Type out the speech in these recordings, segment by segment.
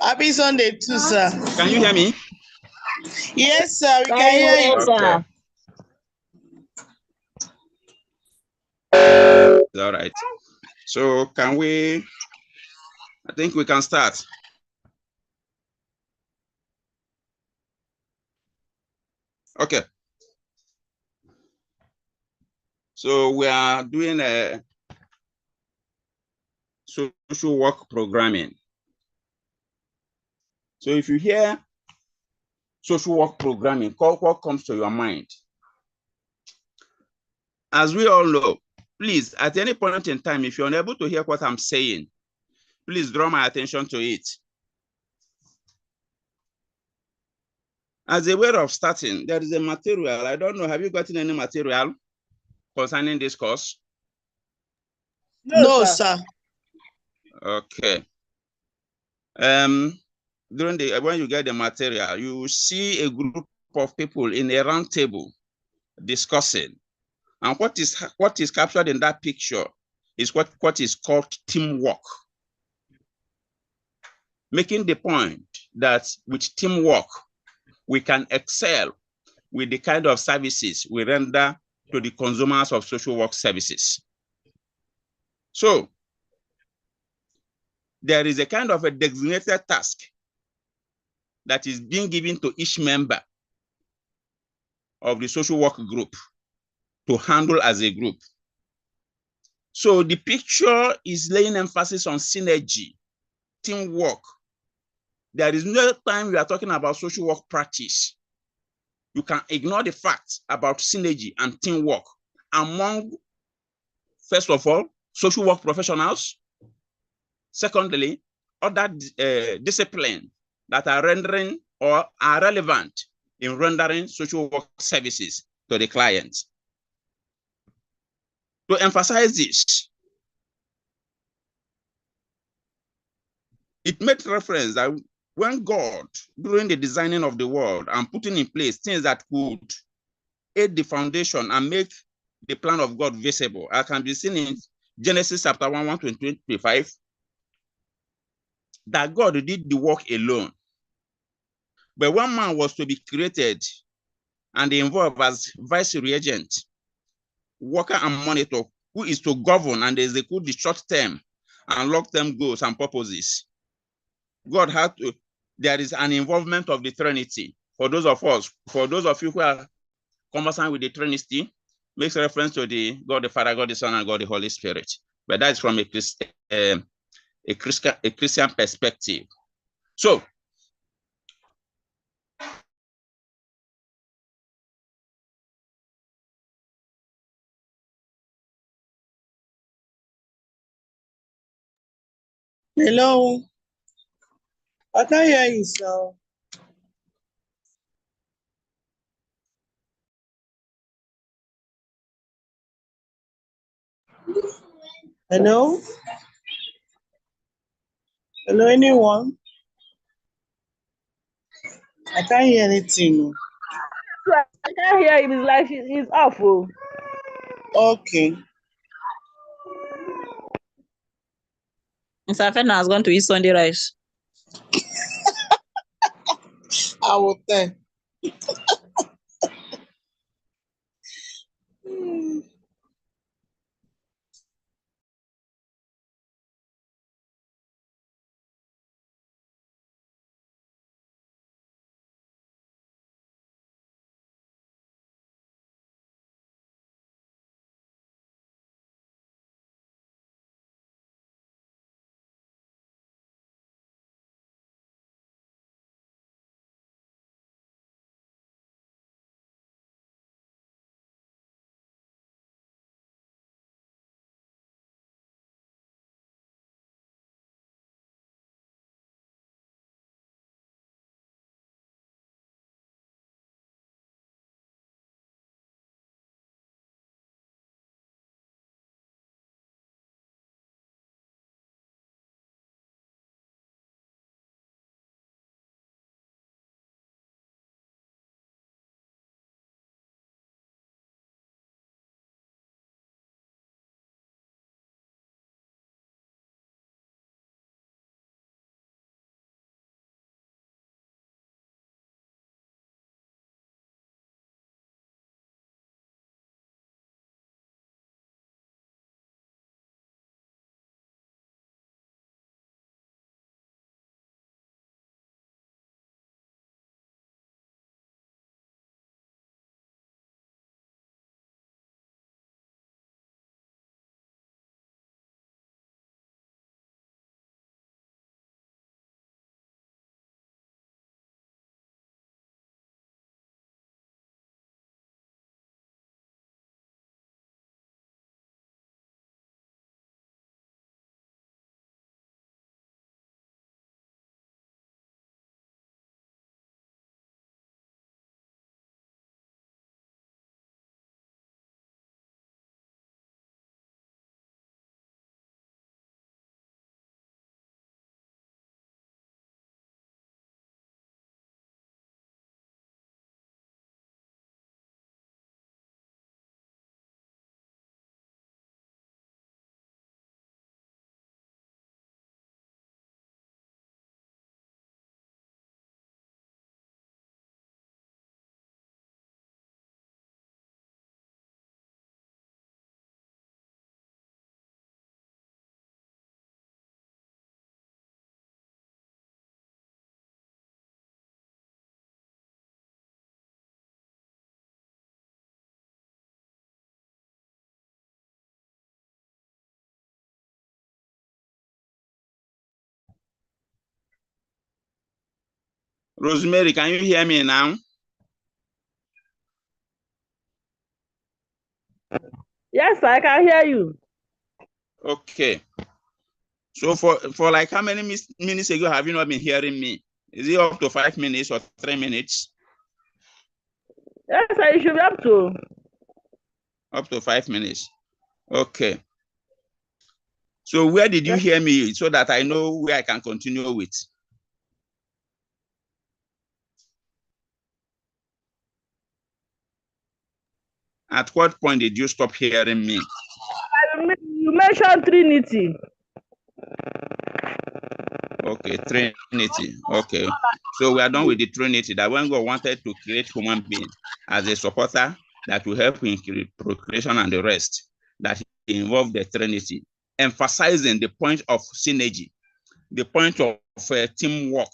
Happy Sunday too, sir. Can you hear me? Yes, sir. We can hear you. Okay. All right. So can we? I think we can start. Okay. So we are doing a social work programming. So if you hear social work programming, what comes to your mind? As we all know, please, at any point in time, if you're unable to hear what I'm saying, please draw my attention to it. As a way of starting, there is a material. I don't know, have you gotten any material concerning this course? No, sir. Okay. When you get the material, you see a group of people in a round table discussing. And what is captured in that picture is what is called teamwork. Making the point that with teamwork, we can excel with the kind of services we render to the consumers of social work services. So there is a kind of a designated task that is being given to each member of the social work group to handle as a group. So the picture is laying emphasis on synergy, teamwork. There is no time we are talking about social work practice. You can ignore the facts about synergy and teamwork among, first of all, social work professionals. Secondly, other disciplines that are rendering or are relevant in rendering social work services to the clients. To emphasize this, it made reference that when God, during the designing of the world and putting in place things that could aid the foundation and make the plan of God visible, as can be seen in Genesis chapter 1, 25, that God did the work alone. But one man was to be created and involved as vice regent, worker and monitor, who is to govern and execute the short-term and long-term goals and purposes. God had to, there is an involvement of the Trinity. For those of you who are conversant with the Trinity, makes reference to the God the Father, God the Son, and God the Holy Spirit. But that's from a Christian perspective. So, hello. I can't hear you, sir. Hello? Hello, anyone? I can't hear anything. I can't hear him. It's like he's awful. Okay. Mr. Fena has gone to eat Sunday rice. I will tell. Rosemary, can you hear me now? Yes, I can hear you. Okay. So for like how many minutes ago have you not been hearing me? Is it up to 5 minutes or 3 minutes? Yes, I should be up to. Up to 5 minutes. Okay. So where did you hear me so that I know where I can continue with? At what point did you stop hearing me? You mentioned Trinity. Okay, Trinity. Okay. So we are done with the Trinity, that when God wanted to create human being as a supporter that will help in procreation and the rest, that involved the Trinity, emphasizing the point of synergy, the point of teamwork,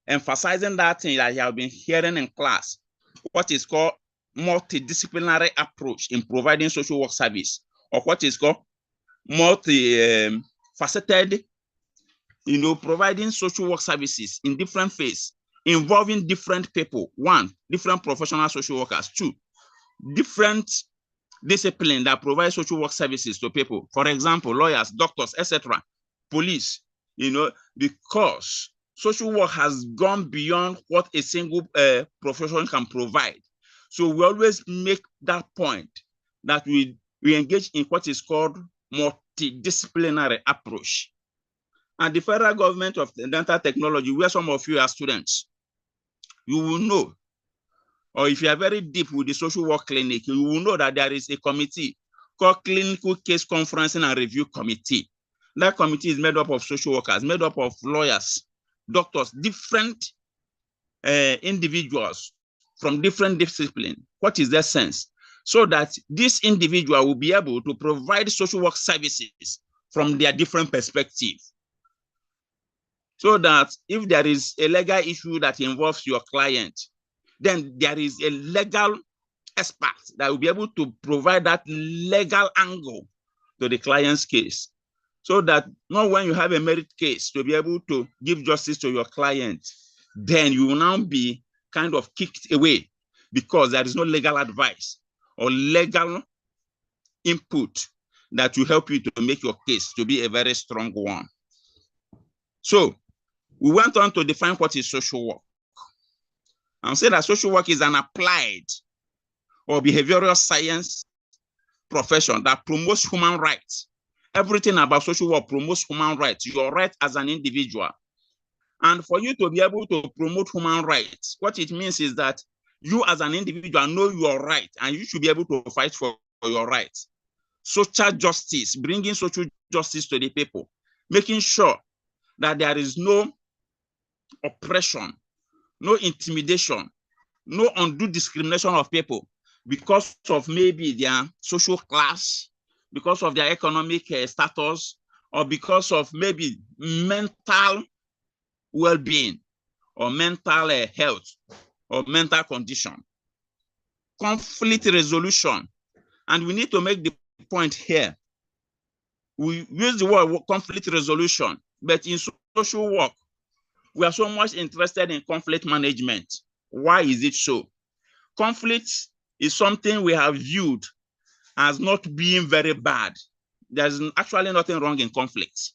emphasizing that thing that you have been hearing in class, what is called multidisciplinary approach in providing social work service, or what is called multi-faceted, providing social work services in different phases, involving different people. One, different professional social workers. Two, different discipline that provide social work services to people. For example, lawyers, doctors, etc., police, because social work has gone beyond what a single profession can provide. So we always make that point that we engage in what is called multidisciplinary approach. And the federal government of dental technology, where some of you are students, you will know, or if you are very deep with the social work clinic, you will know that there is a committee called Clinical Case Conferencing and Review Committee. That committee is made up of social workers, made up of lawyers, doctors, different individuals from different disciplines. What is their sense? So that this individual will be able to provide social work services from their different perspectives. So that if there is a legal issue that involves your client, then there is a legal expert that will be able to provide that legal angle to the client's case. So that not when you have a merit case to be able to give justice to your client, then you will now be kind of kicked away because there is no legal advice or legal input that will help you to make your case to be a very strong one. So we went on to define what is social work. And say that social work is an applied or behavioral science profession that promotes human rights. Everything about social work promotes human rights, your right as an individual. And for you to be able to promote human rights, what it means is that you as an individual know your right and you should be able to fight for your rights. Social justice, bringing social justice to the people, making sure that there is no oppression, no intimidation, no undue discrimination of people because of maybe their social class, because of their economic status, or because of maybe mental well-being or mental health or mental condition. Conflict resolution. And we need to make the point here. We use the word conflict resolution, but in social work, we are so much interested in conflict management. Why is it so? Conflict is something we have viewed as not being very bad. There's actually nothing wrong in conflict.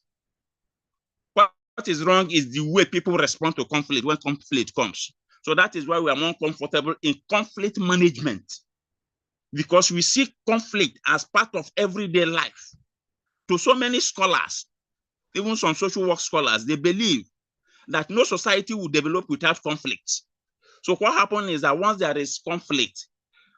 What is wrong is the way people respond to conflict when conflict comes. So that is why we are more comfortable in conflict management, because we see conflict as part of everyday life. To so many scholars, even some social work scholars, they believe that no society will develop without conflict. So what happens is that once there is conflict,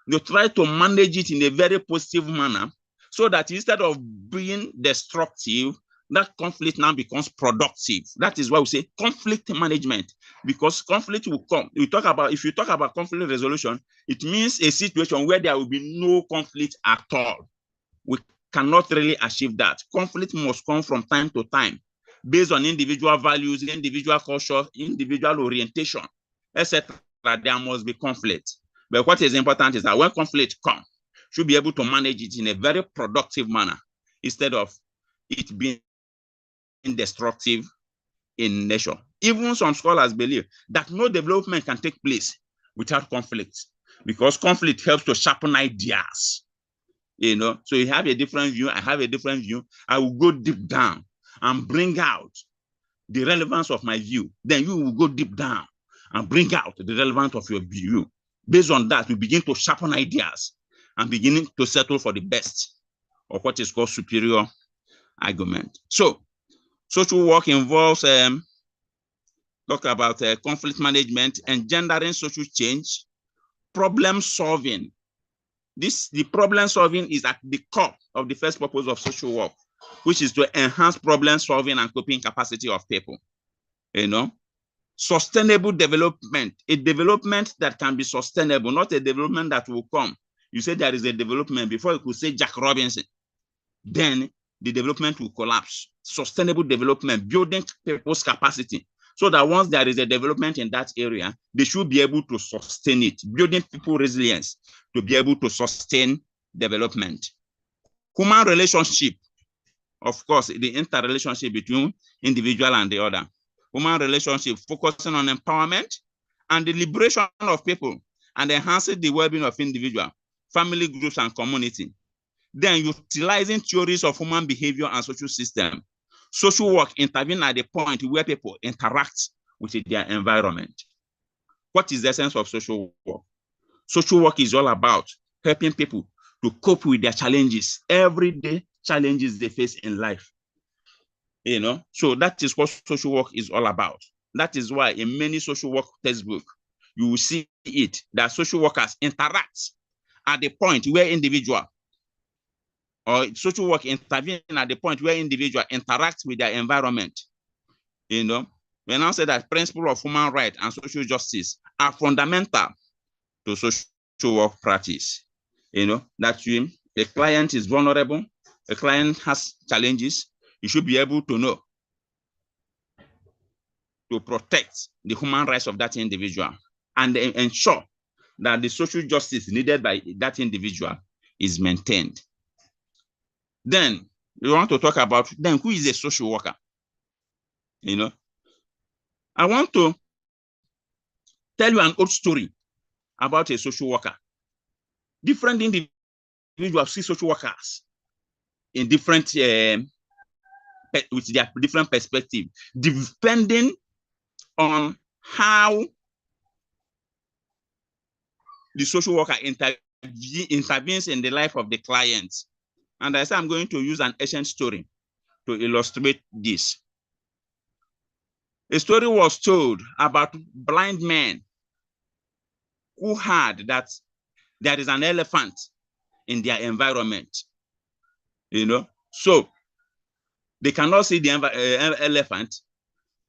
you try to manage it in a very positive manner so that instead of being destructive, that conflict now becomes productive. That is why we say conflict management, because conflict will come. If you talk about conflict resolution, it means a situation where there will be no conflict at all. We cannot really achieve that. Conflict must come from time to time based on individual values, individual culture, individual orientation, etc. There must be conflict. But what is important is that when conflict comes, you should be able to manage it in a very productive manner instead of it being destructive in nature. Even some scholars believe that no development can take place without conflict, because conflict helps to sharpen ideas. So you have a different view, I have a different view. I will go deep down and bring out the relevance of my view. Then you will go deep down and bring out the relevance of your view. Based on that, we begin to sharpen ideas and beginning to settle for the best of what is called superior argument. So social work involves talk about conflict management, engendering social change, problem solving. The problem solving is at the core of the first purpose of social work, which is to enhance problem solving and coping capacity of people. Sustainable development, a development that can be sustainable, not a development that will come. You say there is a development before you could say Jack Robinson, then the development will collapse. Sustainable development, building people's capacity, so that once there is a development in that area, they should be able to sustain it, building people resilience to be able to sustain development. Human relationship, of course, the interrelationship between individual and the other. Human relationship focusing on empowerment and the liberation of people and enhancing the well-being of individual, family groups, and community. Then utilizing theories of human behavior and social system. Social work intervenes at the point where people interact with their environment. What is the essence of social work? Social work is all about helping people to cope with their challenges, everyday challenges they face in life. So that is what social work is all about. That is why in many social work textbooks, you will see it, that social workers interact at the point where individual or social work intervene at the point where individual interact with their environment. We now say that principle of human rights and social justice are fundamental to social work practice. That a client is vulnerable, a client has challenges, you should be able to know to protect the human rights of that individual and ensure that the social justice needed by that individual is maintained. Then we want to talk about then who is a social worker. I want to tell you an old story about a social worker. Different individuals see social workers in different with their different perspective, depending on how the social worker intervenes in the life of the client. And I say I'm going to use an ancient story to illustrate this. A story was told about blind men who heard that there is an elephant in their environment. So they cannot see the elephant,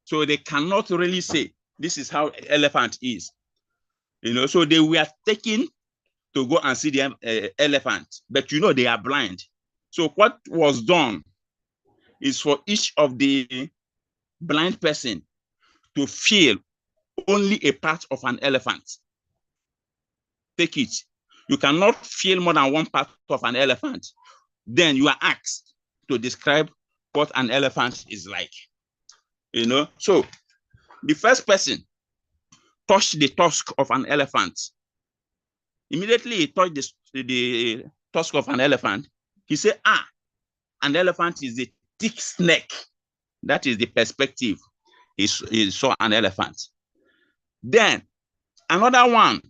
so they cannot really say this is how elephant is. So they were taken to go and see the elephant, but they are blind. So what was done is for each of the blind person to feel only a part of an elephant. Take it. You cannot feel more than one part of an elephant. Then you are asked to describe what an elephant is like. So the first person touched the tusk of an elephant. Immediately he touched the tusk of an elephant. He said, an elephant is a thick snake. That is the perspective. He saw an elephant. Then another one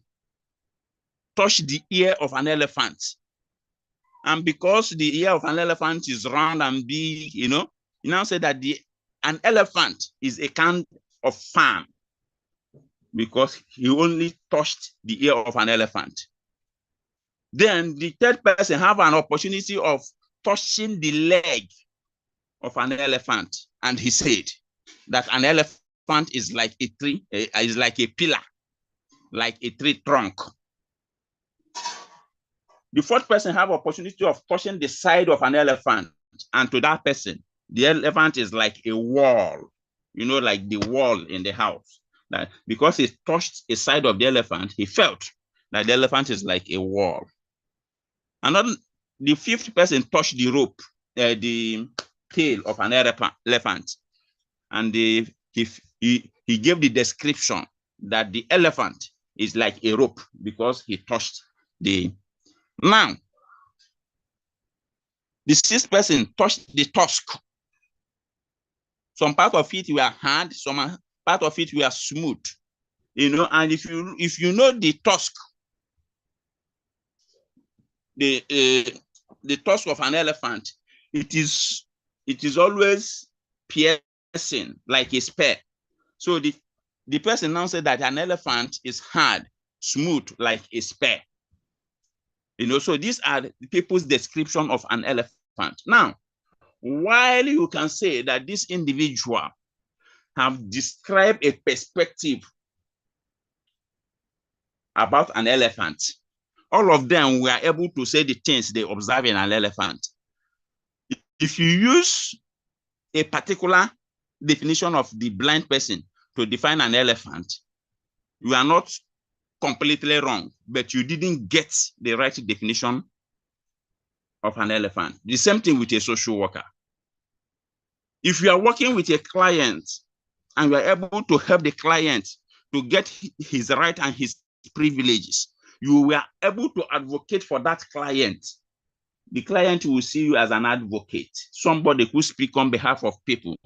touched the ear of an elephant. And because the ear of an elephant is round and big, you now say that an elephant is a kind of farm because he only touched the ear of an elephant. Then the third person have an opportunity of touching the leg of an elephant. And he said that an elephant is like a tree, is like a pillar, like a tree trunk. The fourth person have opportunity of touching the side of an elephant. And to that person, the elephant is like a wall, like the wall in the house. That because he touched a side of the elephant, he felt that the elephant is like a wall. And then the fifth person touched the rope, the tail of an elephant. And he he gave the description that the elephant is like a rope because he touched the. Now, the sixth person touched the tusk. Some part of it were hard, some part of it were smooth. And if you know the tusk, the tusk of an elephant, it is always piercing like a spear. So the person now said that an elephant is hard, smooth like a spear. So these are the people's description of an elephant. Now, while you can say that this individual have described a perspective about an elephant, all of them were able to say the things they observe in an elephant. If you use a particular definition of the blind person to define an elephant, you are not completely wrong, but you didn't get the right definition of an elephant. The same thing with a social worker. If you are working with a client and you are able to help the client to get his right and his privileges, you were able to advocate for that client. The client will see you as an advocate, somebody who speaks on behalf of people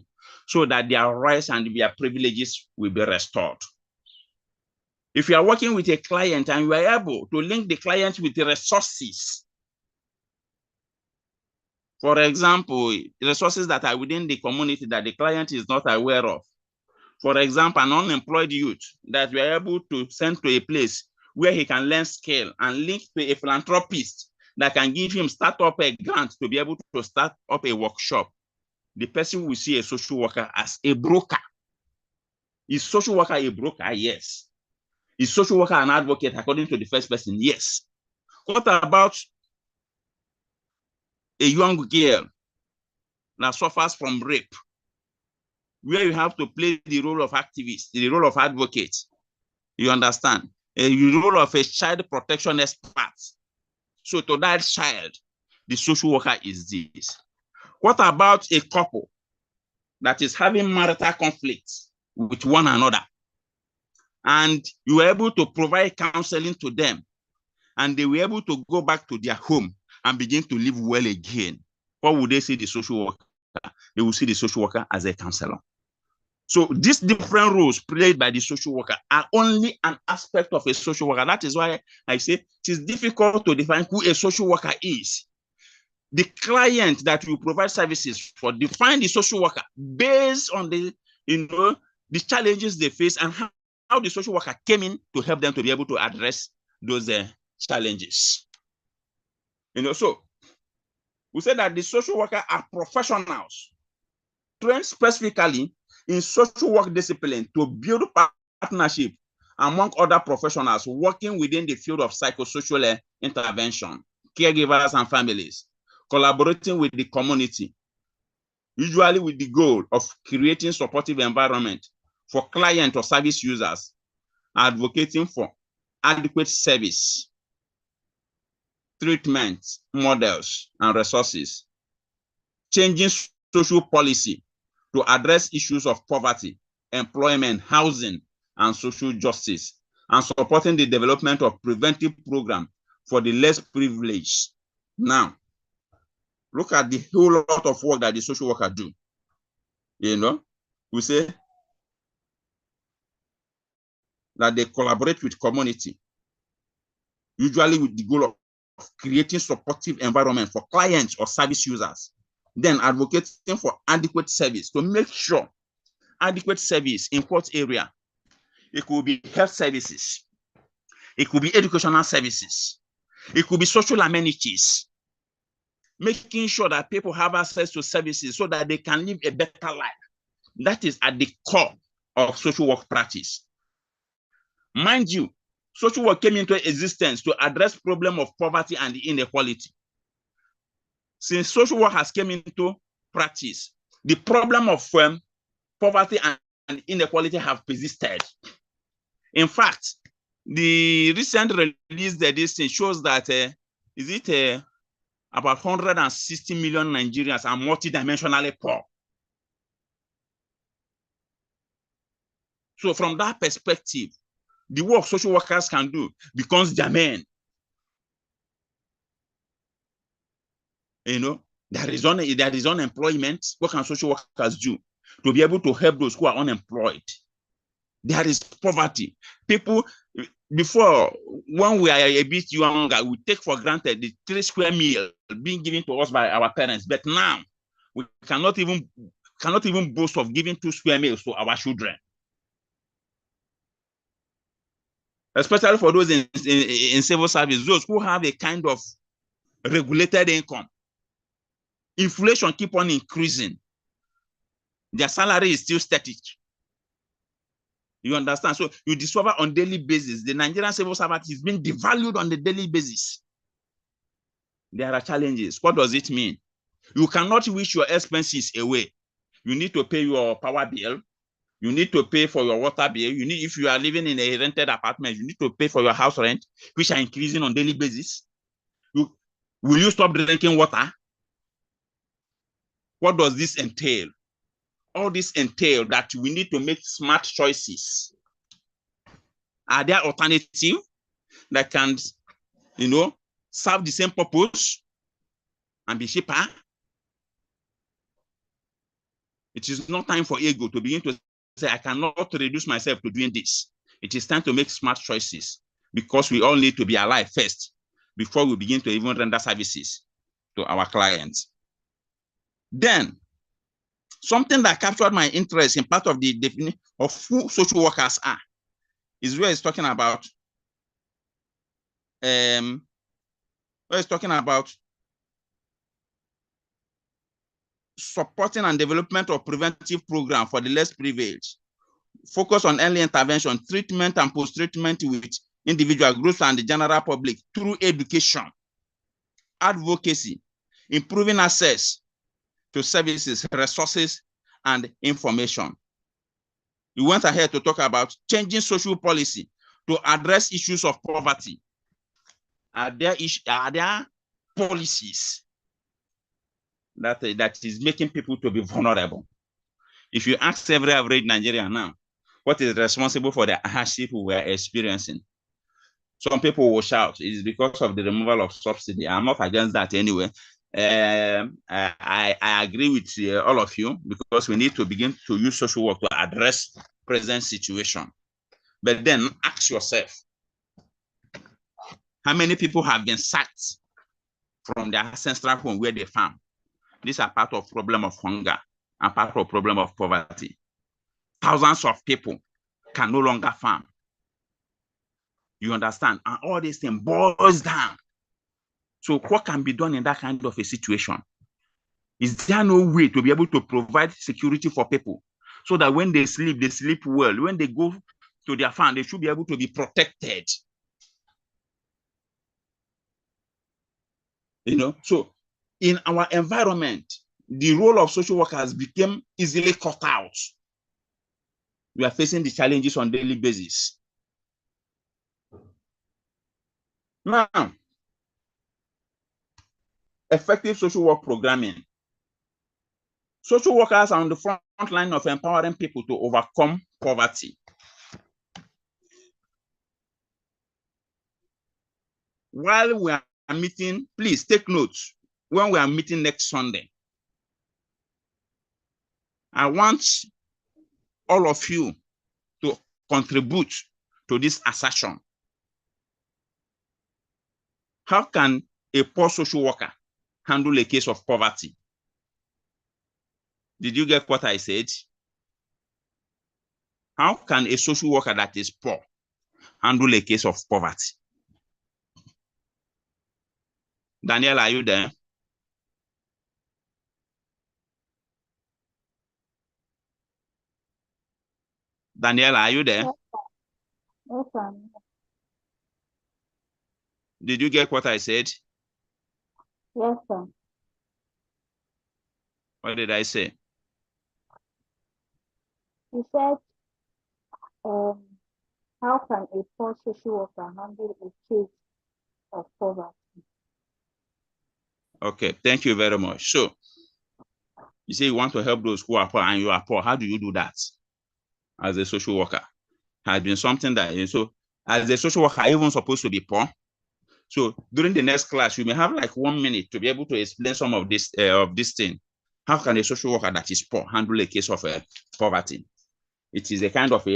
so that their rights and their privileges will be restored. If you are working with a client and you are able to link the client with the resources, for example, resources that are within the community that the client is not aware of. For example, an unemployed youth that we are able to send to a place where he can learn skill and link to a philanthropist that can give him start up a grant to be able to start up a workshop. The person will see a social worker as a broker. Is social worker a broker? Yes. Is social worker an advocate according to the first person? Yes. What about a young girl that suffers from rape, where you have to play the role of activist, the role of advocate? You understand? The role of a child protection expert. So to that child, the social worker is this. What about a couple that is having marital conflicts with one another, and you were able to provide counseling to them, and they were able to go back to their home and begin to live well again? What would they see the social worker? They will see the social worker as a counselor. So these different roles played by the social worker are only an aspect of a social worker. That is why I say it is difficult to define who a social worker is. The client that will provide services for define the social worker based on the challenges they face and how the social worker came in to help them to be able to address those challenges. So we say that the social worker are professionals trained specifically in social work discipline to build partnership among other professionals working within the field of psychosocial intervention, caregivers and families, collaborating with the community, usually with the goal of creating supportive environment for client or service users, advocating for adequate service, treatment models and resources, changing social policy to address issues of poverty, employment, housing, and social justice, and supporting the development of preventive programs for the less privileged. Now, look at the whole lot of work that the social worker do. We say that they collaborate with community, usually with the goal of creating supportive environment for clients or service users, then advocating for adequate service to make sure adequate service in what area. It could be health services, it could be educational services, it could be social amenities, making sure that people have access to services so that they can live a better life. That is at the core of social work practice. Mind you, social work came into existence to address problem of poverty and inequality. Since social work has come into practice, the problem of poverty and inequality have persisted. In fact, the recent release that this thing shows that about 160 million Nigerians are multidimensionally poor. So from that perspective, the work social workers can do becomes germane. You know, there is unemployment. What can social workers do to be able to help those who are unemployed? There is poverty. People, before, when we are a bit younger, we take for granted the 3 square meal being given to us by our parents. But now, we cannot even boast of giving 2 square meals to our children. Especially for those in civil service, those who have a kind of regulated income. Inflation keep on increasing. Their salary is still static. You understand? So you discover on daily basis, the Nigerian civil servant is being devalued on the daily basis. There are challenges. What does it mean? You cannot wish your expenses away. You need to pay your power bill. You need to pay for your water bill. You need, if you are living in a rented apartment, you need to pay for your house rent, which are increasing on daily basis. Will you stop drinking water? What does this entail? All this entail that we need to make smart choices. Are there alternatives that can, serve the same purpose and be cheaper? It is not time for ego to begin to say, I cannot reduce myself to doing this. It is time to make smart choices because we all need to be alive first before we begin to even render services to our clients. Then, something that captured my interest in part of the definition of who social workers are is where it's talking about supporting and development of preventive program for the less privileged, focus on early intervention, treatment and post-treatment with individual groups and the general public through education, advocacy, improving access to services, resources, and information. We went ahead to talk about changing social policy to address issues of poverty. Are there policies that is making people to be vulnerable? If you ask every average Nigerian now, what is responsible for the hardship we are experiencing? Some people will shout, it is because of the removal of subsidy. I'm not against that anyway. I agree with all of you because we need to begin to use social work to address present situation. But then ask yourself, how many people have been sacked from their ancestral home where they farm? These are part of problem of hunger and part of problem of poverty. Thousands of people can no longer farm. You understand? And all this thing boils down. So what can be done in that kind of a situation? Is there no way to be able to provide security for people so that when they sleep well? When they go to their farm, they should be able to be protected. So in our environment, the role of social workers became easily cut out. We are facing the challenges on a daily basis. Now, effective social work programming. Social workers are on the front line of empowering people to overcome poverty. While we are meeting, please take notes when we are meeting next Sunday. I want all of you to contribute to this assertion. How can a poor social worker handle a case of poverty? Did you get what I said? How can a social worker that is poor handle a case of poverty? Daniel, are you there? Daniel, are you there? Yes, sir. Did you get what I said? Yes, sir. What did I say? You said, how can a poor social worker handle a case of poverty? Okay, thank you very much. So, you say you want to help those who are poor and you are poor. How do you do that? as a social worker has been something that, so as a social worker, I'm even supposed to be poor. So during the next class, you may have like 1 minute to be able to explain some of this thing. How can a social worker that is poor handle a case of poverty? It is a kind of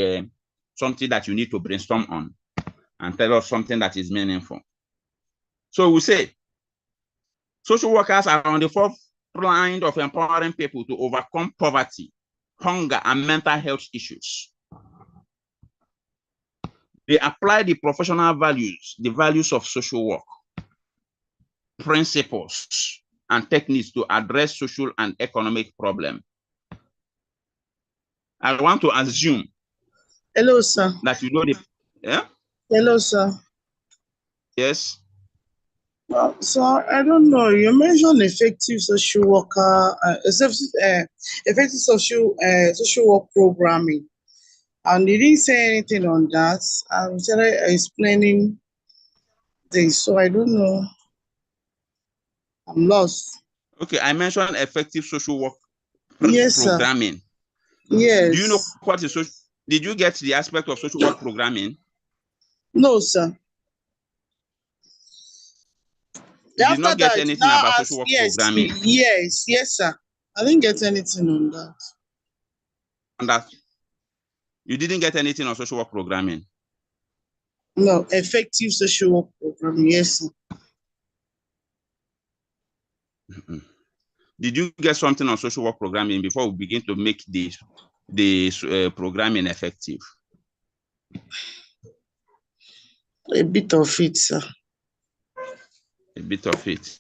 something that you need to brainstorm on and tell us something that is meaningful. So we say social workers are on the forefront of empowering people to overcome poverty, hunger, and mental health issues. They apply the professional values, the values of social work, principles, and techniques to address social and economic problems. I want to assume. Hello, sir. That you know the. Yeah? Hello, sir. Yes. Well, so I don't know. You mentioned effective social worker, effective social work programming, and you didn't say anything on that. I'm started explaining this, so I don't know. I'm lost. Okay, I mentioned effective social work programming. Sir. Yes. Do you know what is social? Did you get the aspect of social work programming? No, sir. You did not get anything about social work programming. Yes, sir. I didn't get anything on that. On that, you didn't get anything on social work programming? No, effective social work programming, yes, sir. Did you get something on social work programming before we begin to make the programming effective? A bit of it, sir. A bit of it.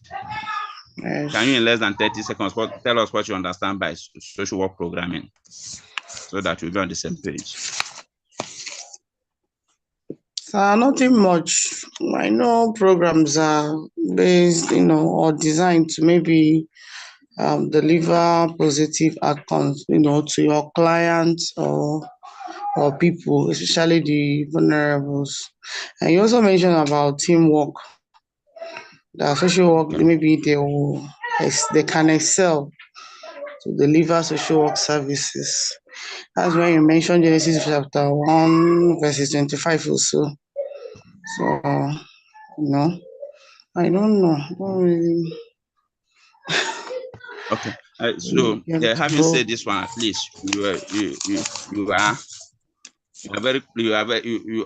Yes. Can you, in less than 30 seconds, tell us what you understand by social work programming so that we'll be on the same page? Nothing much. I know programs are based, or designed to maybe deliver positive outcomes, to your clients or people, especially the vulnerables. And you also mentioned about teamwork. That social work, maybe they can excel to deliver social work services. That's when you mentioned Genesis chapter 1, verses 25 or so. So, I don't know. I don't really. Okay. So having said this one, at least you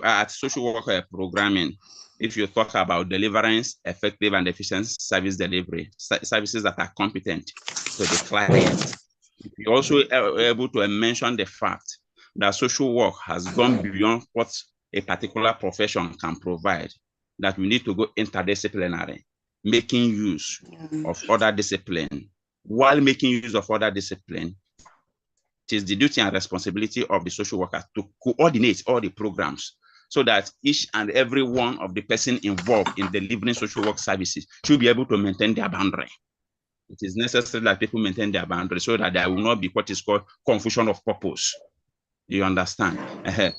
are at social work programming. If you talk about deliverance, effective and efficient service delivery, services that are competent to the client. You're also able to mention the fact that social work has gone beyond what a particular profession can provide, that we need to go interdisciplinary, making use of other disciplines. While making use of other disciplines, it is the duty and responsibility of the social worker to coordinate all the programs so that each and every one of the person involved in delivering social work services should be able to maintain their boundary. It is necessary that people maintain their boundary so that there will not be what is called confusion of purpose. You understand?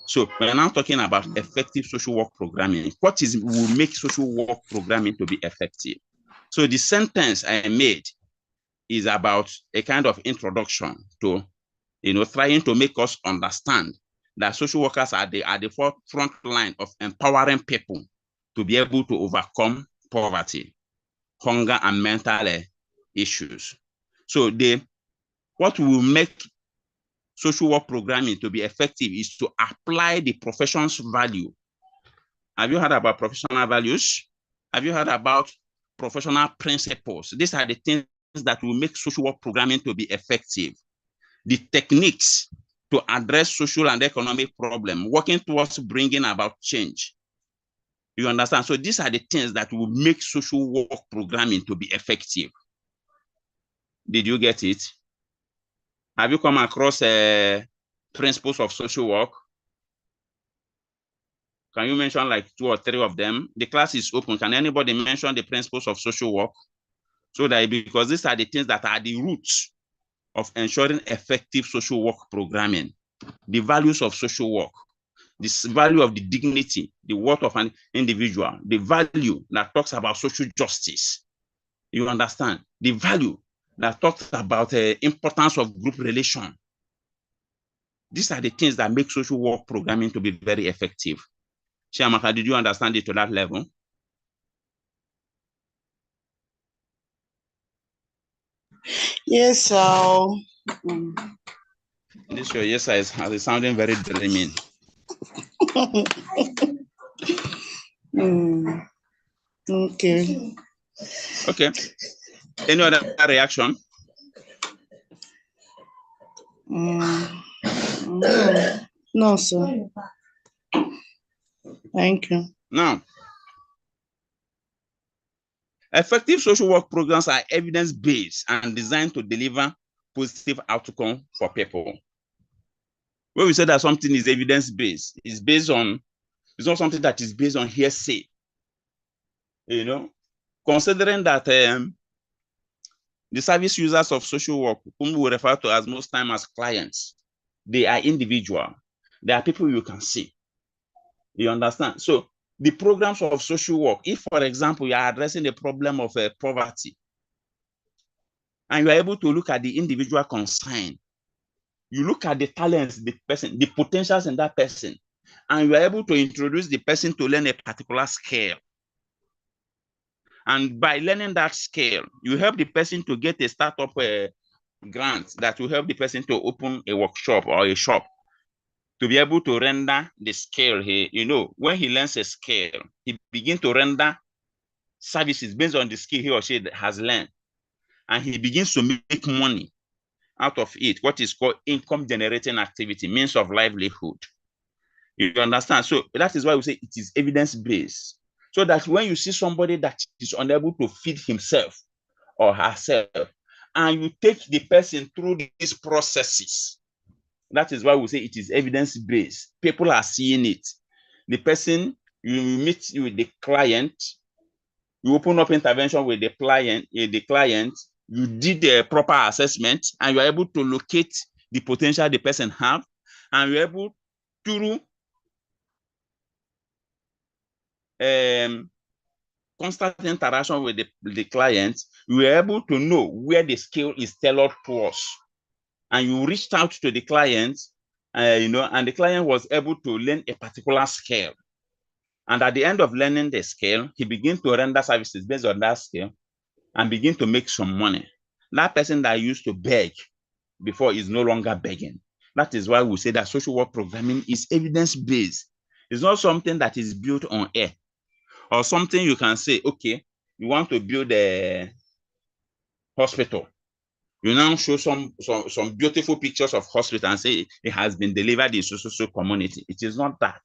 So we're now talking about effective social work programming. What will make social work programming to be effective? So the sentence I made is about a kind of introduction to, trying to make us understand that social workers are the front line of empowering people to be able to overcome poverty, hunger, and mental issues. So what will make social work programming to be effective is to apply the profession's value. Have you heard about professional values? Have you heard about professional principles? These are the things that will make social work programming to be effective. The techniques to address social and economic problems, working towards bringing about change. You understand? So these are the things that will make social work programming to be effective. Did you get it? Have you come across principles of social work? Can you mention like 2 or 3 of them? The class is open. Can anybody mention the principles of social work? So that, because these are the things that are the roots of ensuring effective social work programming. The values of social work, this value of the dignity, the worth of an individual, the value that talks about social justice. You understand? The value that talks about the importance of group relation. These are the things that make social work programming to be very effective. Chiamaka, did you understand it to that level? Yes, sir. This your yes sir is sounding very dreaming. Okay. Okay. Any other reaction? No, sir. Thank you. Now, effective social work programs are evidence-based and designed to deliver positive outcome for people. When we say that something is evidence-based, it's not something that is based on hearsay. You know, considering that the service users of social work, whom we refer to as most time as clients, they are individual. They are people you can see. You understand? So the programs of social work, if, for example, you are addressing the problem of poverty, and you are able to look at the individual concern, you look at the talents, the person, the potentials in that person, and you are able to introduce the person to learn a particular skill. And by learning that skill, you help the person to get a startup grant that will help the person to open a workshop or a shop to be able to render the skill. When he learns a skill, he begins to render services based on the skill he or she has learned. And he begins to make money out of it, what is called income generating activity, means of livelihood. You understand? So that is why we say it is evidence-based. So that when you see somebody that is unable to feed himself or herself, and you take the person through these processes, that is why we say it is evidence-based. People are seeing it. The person, you meet with the client, you open up intervention with the client, you did the proper assessment, and you're able to locate the potential the person have, and you're able to constant interaction with the client, you are able to know where the skill is tailored towards. And you reached out to the client, and the client was able to learn a particular skill. And at the end of learning the skill, he begins to render services based on that skill and begin to make some money. That person that used to beg before is no longer begging. That is why we say that social work programming is evidence-based. It's not something that is built on air or something you can say, okay, you want to build a hospital. You now show some beautiful pictures of hospital and say it has been delivered in social community. It is not that.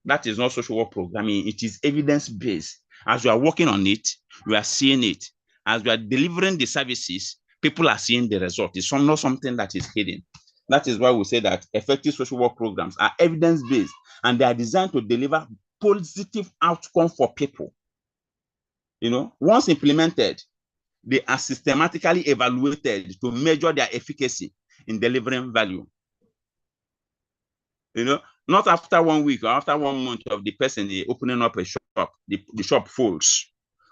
That is not social work programming. It is evidence-based. As you are working on it, you are seeing it. As you are delivering the services, people are seeing the result. It's not something that is hidden. That is why we say that effective social work programs are evidence-based and they are designed to deliver positive outcome for people. Once implemented, they are systematically evaluated to measure their efficacy in delivering value. Not after 1 week or after 1 month of the person opening up a shop, the shop folds.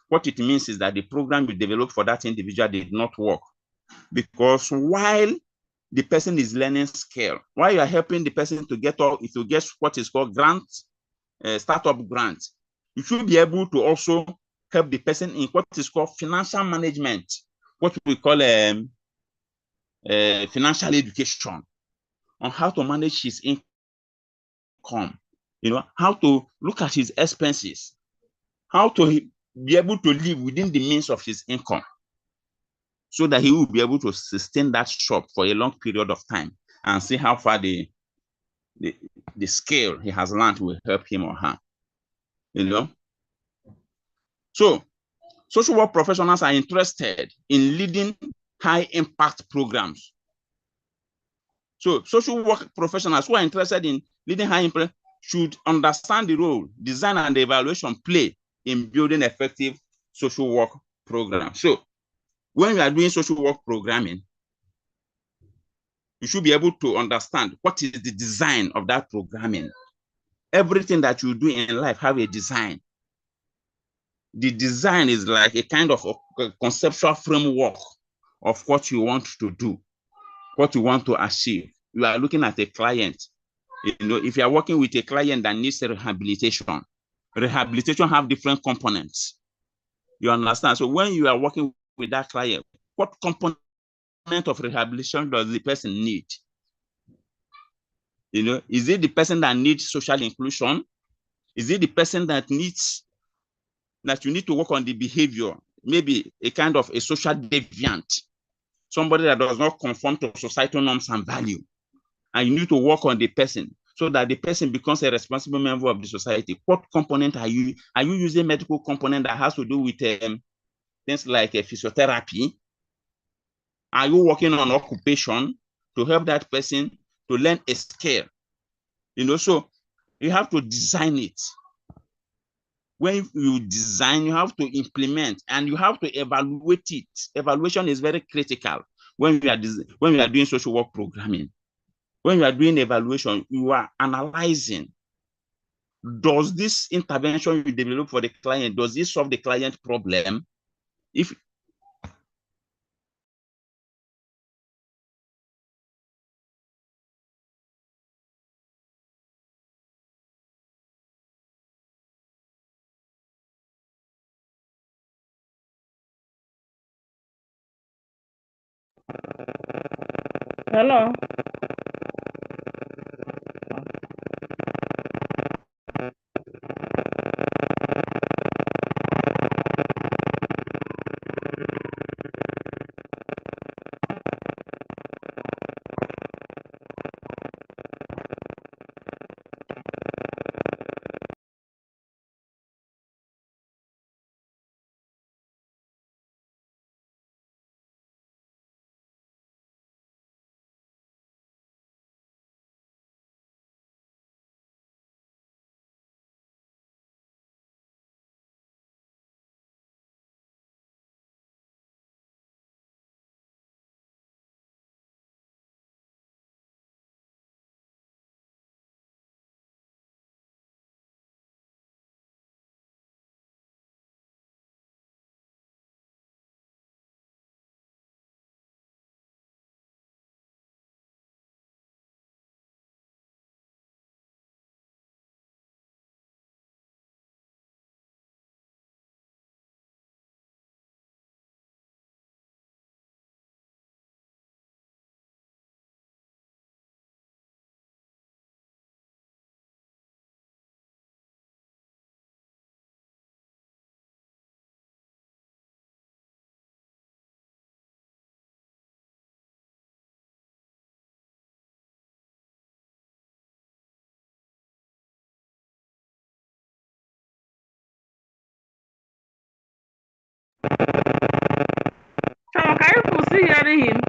What it means is that the program you developed for that individual did not work. Because while the person is learning skill, while you are helping the person to get what is called startup grant, you should be able to also help the person in what is called financial management, what we call financial education, on how to manage his income, how to look at his expenses, how to be able to live within the means of his income, so that he will be able to sustain that shop for a long period of time and see how far the skill he has learned will help him or her. So social work professionals are interested in leading high impact programs. So social work professionals who are interested in leading high impact should understand the role design and evaluation play in building effective social work programs. So when you are doing social work programming, you should be able to understand what is the design of that programming. Everything that you do in life have a design. The design is like a kind of a conceptual framework of what you want to do, what you want to achieve. you are looking at a client. If you are working with a client that needs rehabilitation have different components. You understand? So when you are working with that client, what component of rehabilitation does the person need? Is it the person that needs social inclusion? Is it the person that you need to work on the behavior? Maybe a kind of a social deviant, somebody that does not conform to societal norms and value. And you need to work on the person so that the person becomes a responsible member of the society. What component are you using medical component that has to do with things like physiotherapy? Are you working on occupation to help that person to learn a skill? So you have to design it. When you design, you have to implement and you have to evaluate it. Evaluation is very critical when we are doing social work programming. When you are doing evaluation, you are analyzing, does this intervention you develop for the client, does it solve the client problem? If Hello. Chama, can you still hearing him?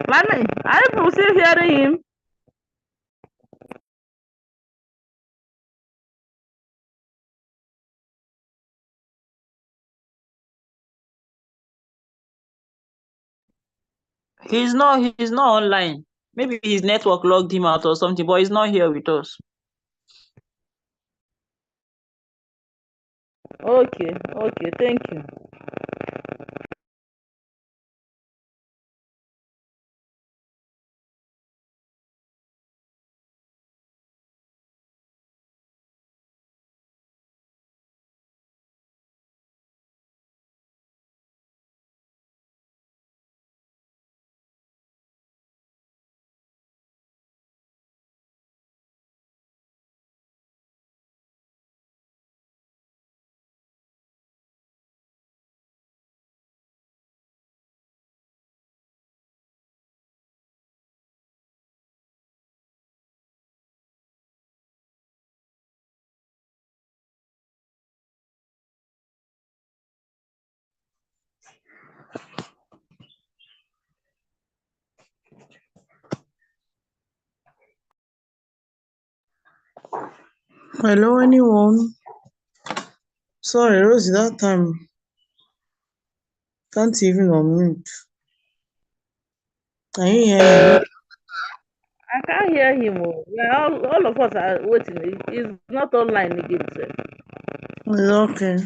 Lani, are you still hearing him? He's not online. Maybe his network logged him out or something, but he's not here with us. Okay, thank you. Hello, anyone? Sorry, Rosie, that time can't even unmute. Can you hear me? I can't hear him. Oh. Yeah, all of us are waiting. He's not online again, sir. It's okay.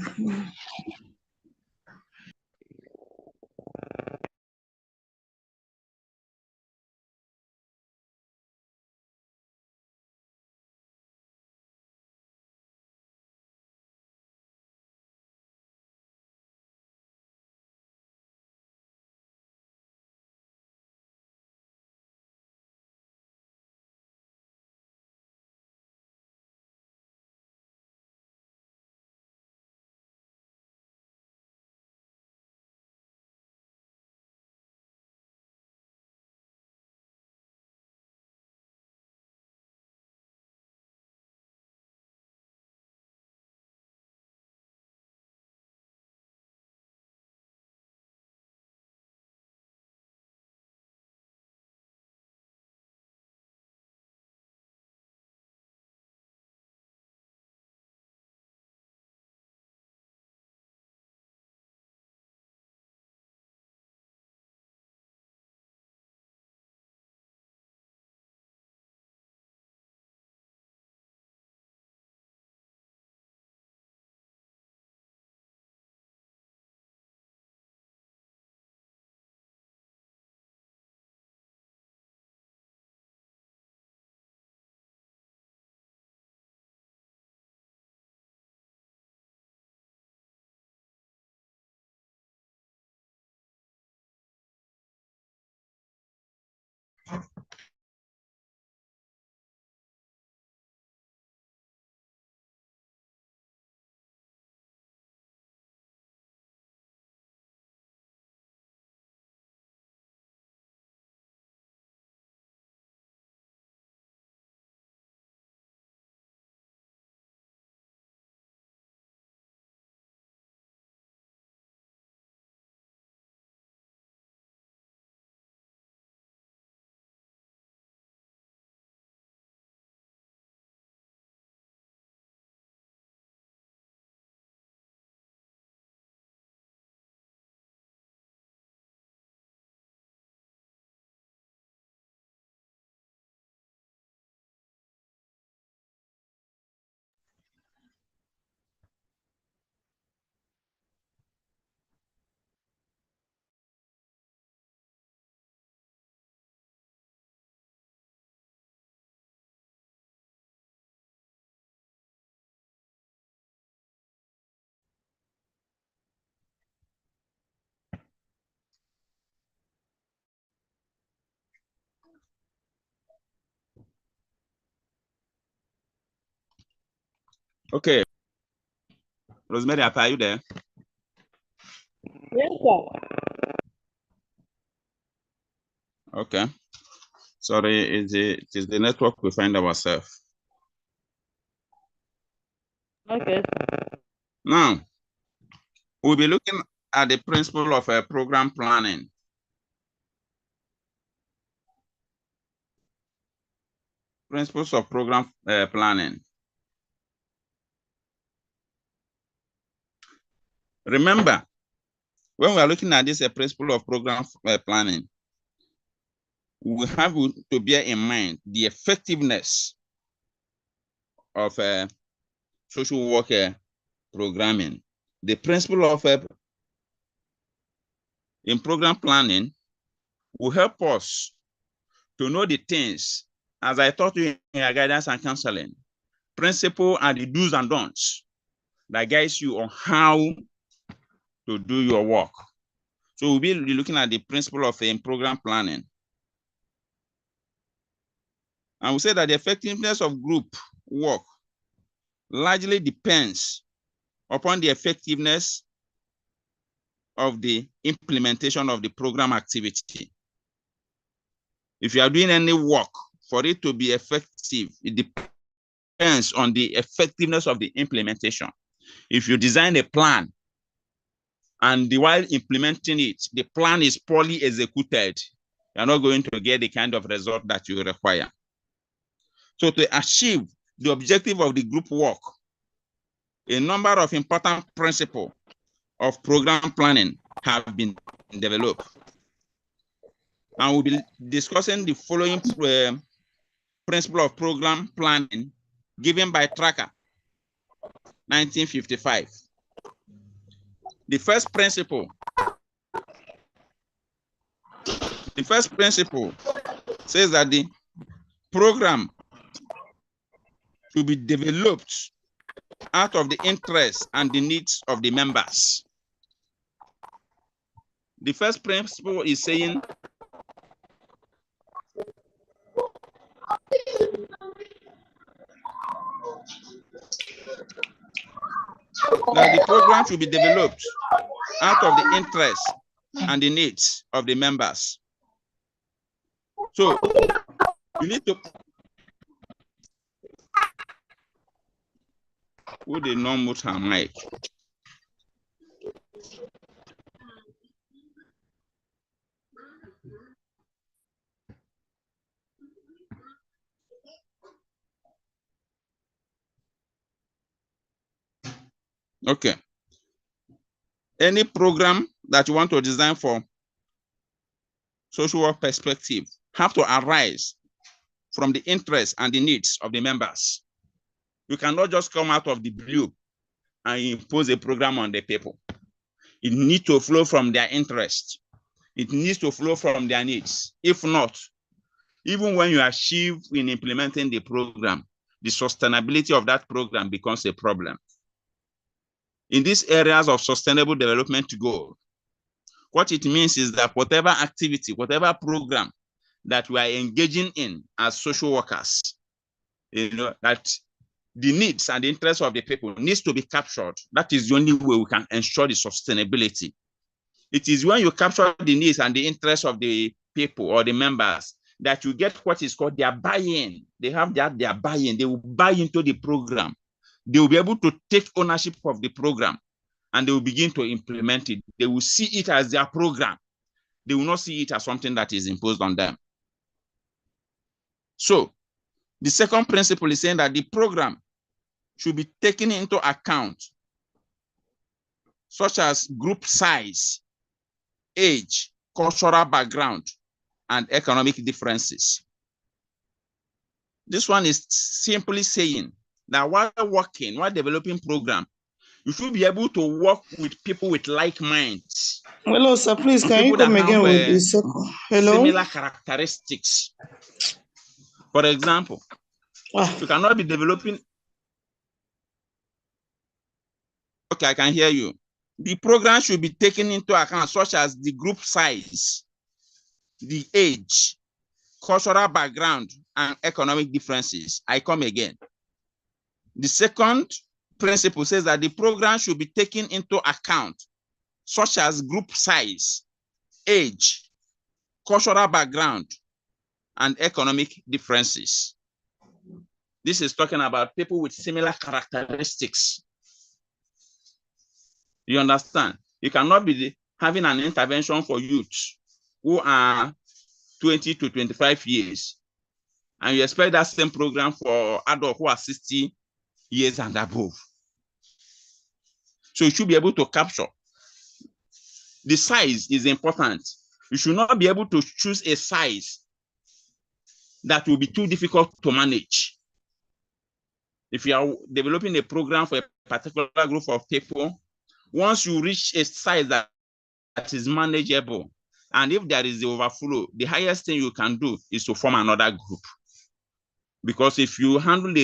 Okay. Rosemary, are you there? Yes, sir. Okay. Sorry, it is the network we find ourselves. Okay. Now, we'll be looking at the principle of program planning. Principles of program planning. Remember, when we are looking at this principle of program planning, we have to bear in mind the effectiveness of social work programming. The principle of in program planning will help us to know the things, as I taught you in your guidance and counseling, principle and the do's and don'ts that guides you on how to do your work. So we'll be looking at the principle of in program planning. And we say that the effectiveness of group work largely depends upon the effectiveness of the implementation of the program activity. If you are doing any work, for it to be effective, it depends on the effectiveness of the implementation. If you design a plan and while implementing it, the plan is poorly executed, you're not going to get the kind of result that you require. So to achieve the objective of the group work, a number of important principles of program planning have been developed. And we'll be discussing the following principle of program planning given by Tracker, 1955. The first principle says that the program should be developed out of the interests and the needs of the members. The first principle is saying that the program should be developed out of the interests and the needs of the members. So you need to who did not mute her mic. Okay. Any program that you want to design for social work perspective have to arise from the interests and the needs of the members. You cannot just come out of the blue and impose a program on the people. It needs to flow from their interest. It needs to flow from their needs. If not, even when you achieve in implementing the program, the sustainability of that program becomes a problem. In these areas of sustainable development goal, what it means is that whatever activity, whatever program that we are engaging in as social workers, that the needs and the interests of the people needs to be captured. That is the only way we can ensure the sustainability. It is when you capture the needs and the interests of the people or the members that you get what is called their buy-in. They have their buy-in. They will buy into the program. They will be able to take ownership of the program and they will begin to implement it. They will see it as their program. They will not see it as something that is imposed on them. So the second principle is saying that the program should be taken into account, such as group size, age, cultural background, and economic differences. This one is simply saying that while developing program, you should be able to work with people with like minds. Hello, sir. Please, can you come again with the second? Hello? Similar characteristics. For example, you cannot be developing. Okay, I can hear you. The program should be taken into account, such as the group size, the age, cultural background, and economic differences. I come again. The second principle says that the program should be taken into account, such as group size, age, cultural background, and economic differences. This is talking about people with similar characteristics. You understand? You cannot be having an intervention for youth who are 20 to 25 years, and you expect that same program for adults who are 60 years and above. So you should be able to capture. The size is important. You should not be able to choose a size that will be too difficult to manage. If you are developing a program for a particular group of people, once you reach a size that is manageable, and if there is the overflow, the highest thing you can do is to form another group. Because if you handle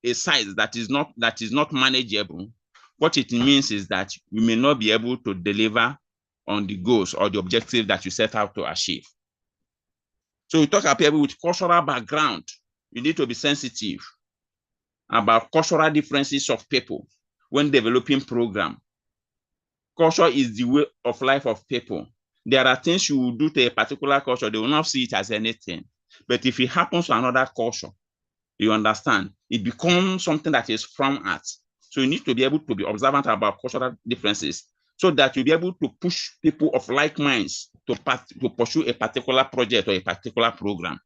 a size that is not manageable, what it means is that you may not be able to deliver on the goals or the objective that you set out to achieve. So we talk about people with cultural background. You need to be sensitive about cultural differences of people when developing program. Culture is the way of life of people. There are things you will do to a particular culture, they will not see it as anything. But if it happens to another culture, you understand, it becomes something that is from at. So you need to be able to be observant about cultural differences so that you'll be able to push people of like minds to pursue a particular project or a particular program.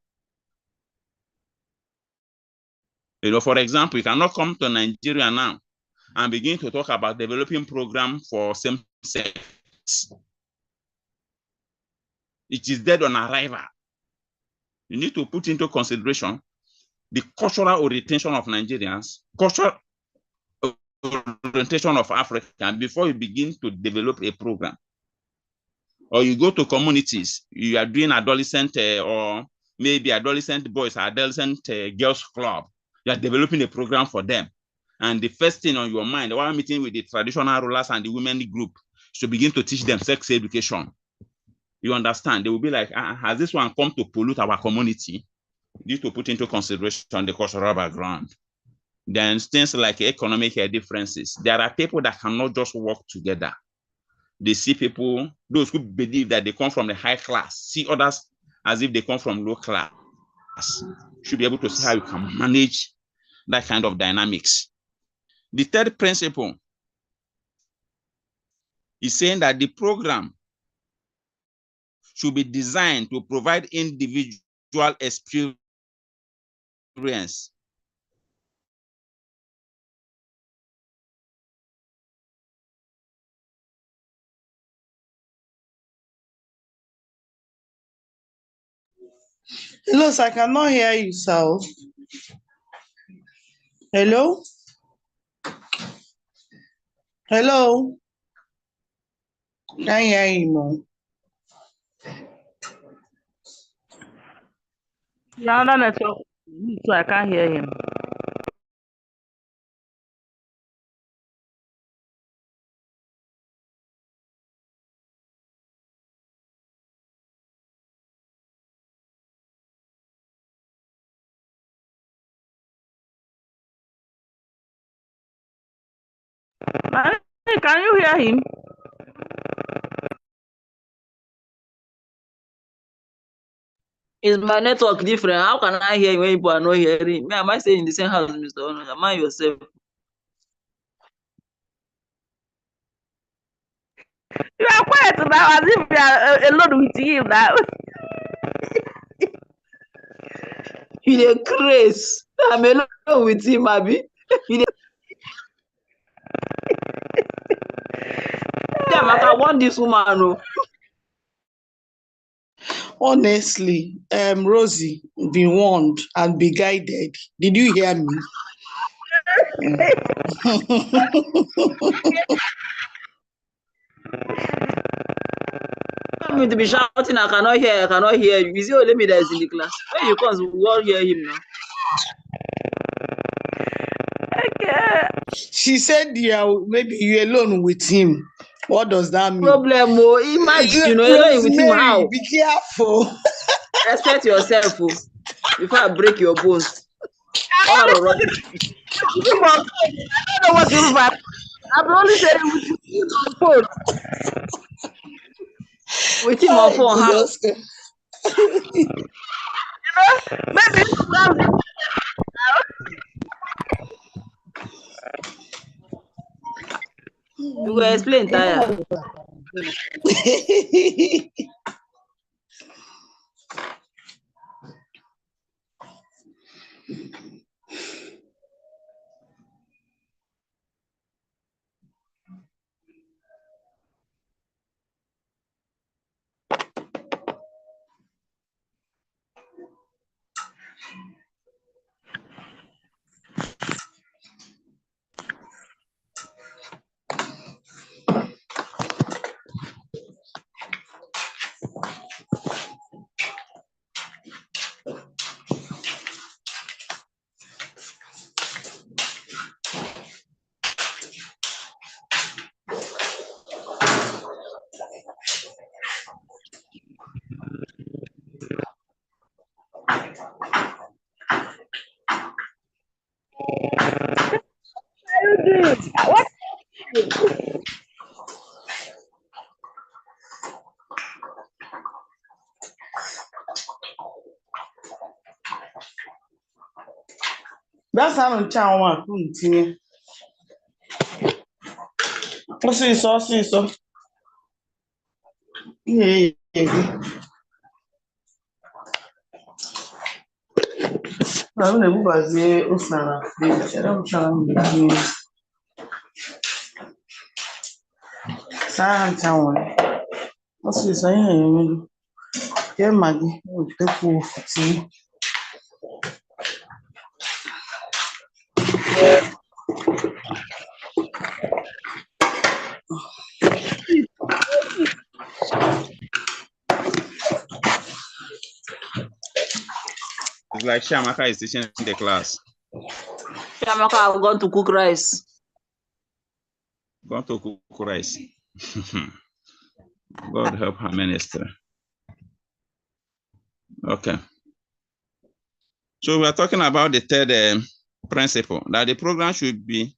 For example, you cannot come to Nigeria now and begin to talk about developing program for same sex. It is dead on arrival. You need to put into consideration the cultural orientation of Nigerians, cultural orientation of Africa before you begin to develop a program. Or you go to communities, you are doing adolescent or maybe adolescent boys, adolescent girls club. You are developing a program for them. And the first thing on your mind, while meeting with the traditional rulers and the women group, is to begin to teach them sex education. You understand? They will be like, has this one come to pollute our community? You need to put into consideration the cultural background. Then things like economic differences. There are people that cannot just work together. They see people, those who believe that they come from the high class, see others as if they come from low class. Should be able to see how you can manage that kind of dynamics. The third principle is saying that the program should be designed to provide individual experience Hello, sir, I cannot hear you, sir. Hello? Hello? Can't hear you, no. Yeah, another network, so I can't hear him. Can you hear him? Is my network different? How can I hear when people are not hearing? Me, am I staying in the same house, Mr. Ono? Am I yourself? You are quiet now as if you are alone with him now. You dey craze. I'm alone with him, Abi. Yeah, I want this woman. Oh. Honestly, Rosie, be warned and be guided. Did you hear me? Me to be shouting, I cannot hear you. Is it only me that is in the class? When you come, we all hear him now. Okay. She said, "Yeah, maybe you're alone with him." What does that mean? Problem, oh, imagine, you know, alone with him, how? Be careful. Respect yourself, oh, before I break your bones. All the rubbish. I don't know what you mean. I'm only saying with him on phone. With him on phone, how? Maybe you will explain, Taya. what? That's how I'm trying to continue. See so. Yeah. I'm going to go to Osana. I'm trying to Town. What's this? I am. Yeah, Maggie. Oh, the pool. See. like Shamaka is teaching the class. Shamaka, I've gone to cook rice. Gone to cook rice. God help her minister. Okay. So we are talking about the third principle, that the program should be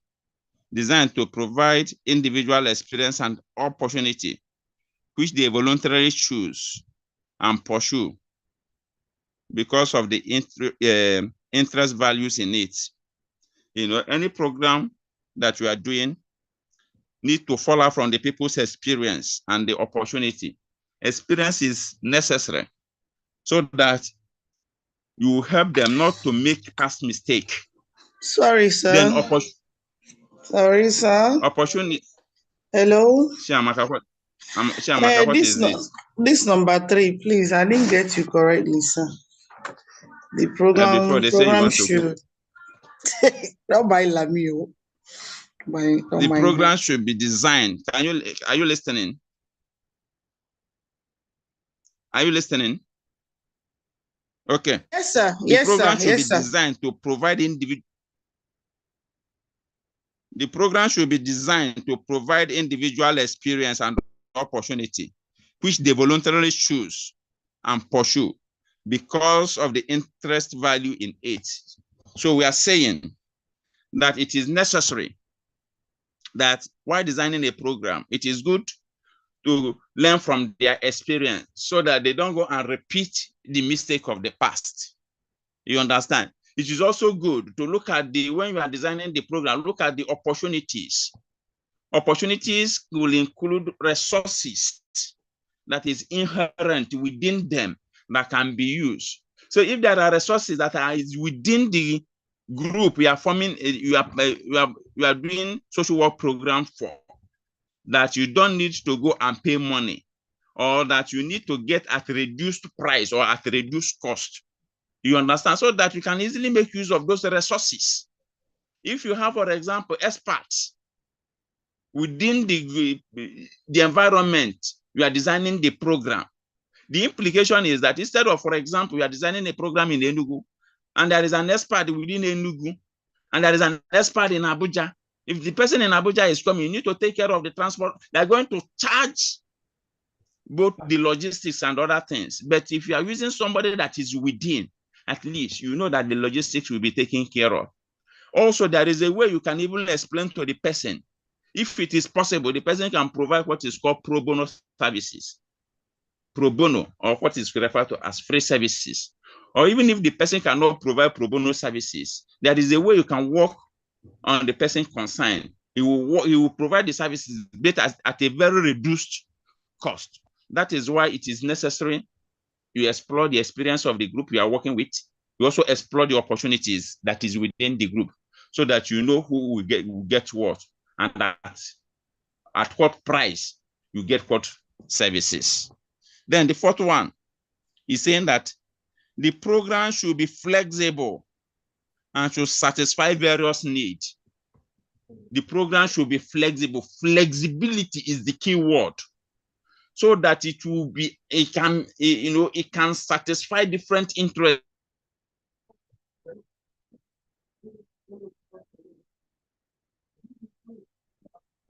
designed to provide individual experience and opportunity, which they voluntarily choose and pursue because of the interest values in it. You know, any program that you are doing need to follow from the people's experience and the opportunity. Experience is necessary so that you help them not to make past mistake. Sorry, sir. Then Sorry, sir. opportunity. Hello. Shamaka, what is this? This number 3, please. I didn't get you correctly, sir. The Before they say you want to should not by Lamio. The program should be designed. Are you listening? Are you listening? Okay. Yes, sir. The Yes, program sir. should Yes, be sir. designed to provide individual. The program should be designed to provide individual experience and opportunity, which they voluntarily choose and pursue because of the interest value in it. So we are saying that it is necessary that while designing a program, it is good to learn from their experience so that they don't go and repeat the mistake of the past. You understand? It is also good to look at when you are designing the program, look at the opportunities. Opportunities will include resources that is inherent within them that can be used. So if there are resources that are within the group you are forming, you are doing social work program for, that you don't need to go and pay money, or that you need to get at reduced price or at reduced cost. You understand? So that you can easily make use of those resources. If you have, for example, experts within the environment you are designing the program, the implication is that instead of, for example, you are designing a program in Enugu, and there is an expert within Enugu, and there is an expert in Abuja. If the person in Abuja is coming, you need to take care of the transport. They're going to charge both the logistics and other things. But if you are using somebody that is within, at least you know that the logistics will be taken care of. Also, there is a way you can even explain to the person. If it is possible, the person can provide what is called pro bono services. Pro bono, or what is referred to as free services. Or even if the person cannot provide pro bono services, there is a way you can work on the person concerned. He will provide the services but at a very reduced cost. That is why it is necessary you explore the experience of the group you are working with. You also explore the opportunities that is within the group so that you know who will get what, and at what price you get what services. Then the fourth one is saying that the program should be flexible and should satisfy various needs. The program should be flexible. Flexibility is the key word, so that it can satisfy different interests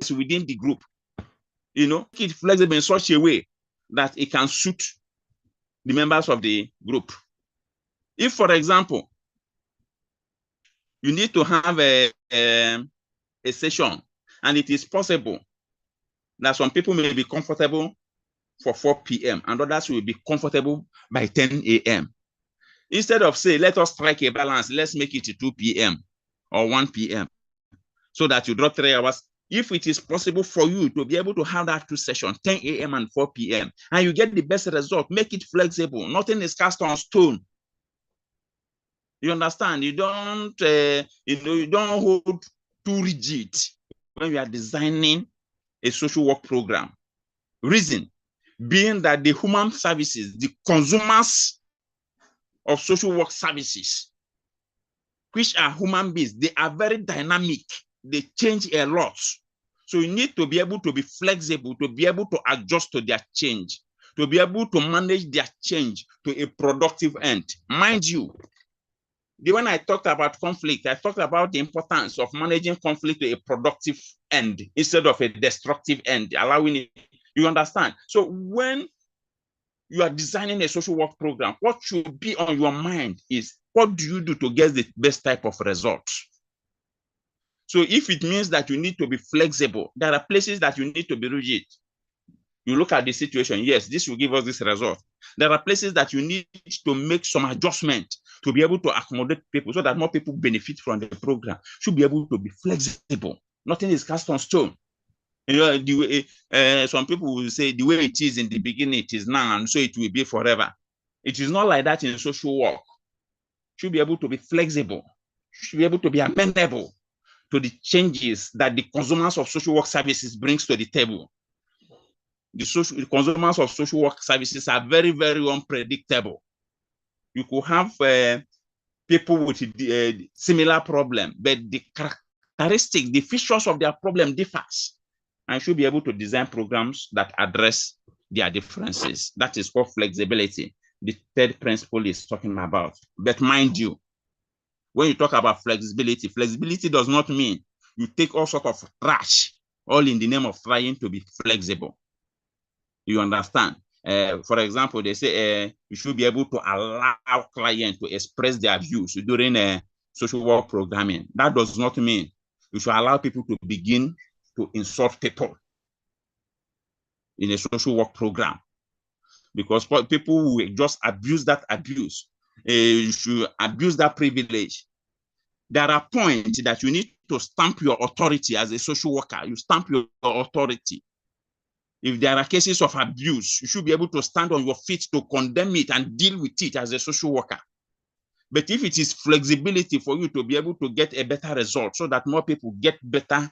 within the group. Make it flexible in such a way that it can suit the members of the group. If, for example, you need to have a session, and it is possible that some people may be comfortable for 4 p.m. and others will be comfortable by 10 a.m. Instead of say, let us strike a balance, let's make it 2 p.m. or 1 p.m. so that you draw 3 hours. If it is possible for you to be able to have that 2 sessions, 10 a.m. and 4 p.m., and you get the best result, make it flexible. Nothing is cast on stone. You understand? You don't, you don't hold too rigid when you are designing a social work program. Reason being that the human services, the consumers of social work services, which are human beings, they are very dynamic. They change a lot. So you need to be able to be flexible, to be able to adjust to their change, to be able to manage their change to a productive end. Mind you, when I talked about conflict, I talked about the importance of managing conflict to a productive end instead of a destructive end, allowing it. You understand? So when you are designing a social work program, what should be on your mind is, what do you do to get the best type of results? So if it means that you need to be flexible, there are places that you need to be rigid. You look at the situation, yes, this will give us this result. There are places that you need to make some adjustment to be able to accommodate people so that more people benefit from the program. Should be able to be flexible. Nothing is cast on stone. You know, the way, some people will say the way it is in the beginning, it is now, and so it will be forever. It is not like that in social work. Should be able to be flexible. Should be able to be amenable to the changes that the consumers of social work services brings to the table. The consumers of social work services are very, very unpredictable. You could have people with similar problem, but the characteristics, the features of their problem differs, and should be able to design programs that address their differences. That is what flexibility, the third principle, is talking about. But mind you, when you talk about flexibility, flexibility does not mean you take all sorts of trash, all in the name of trying to be flexible. You understand? For example, they say you should be able to allow clients to express their views during social work programming. That does not mean you should allow people to begin to insult people in a social work program, because people will just abuse that abuse. You should abuse that privilege. There are points that you need to stamp your authority as a social worker. You stamp your authority. If there are cases of abuse, you should be able to stand on your feet to condemn it and deal with it as a social worker. But if it is flexibility for you to be able to get a better result so that more people get better,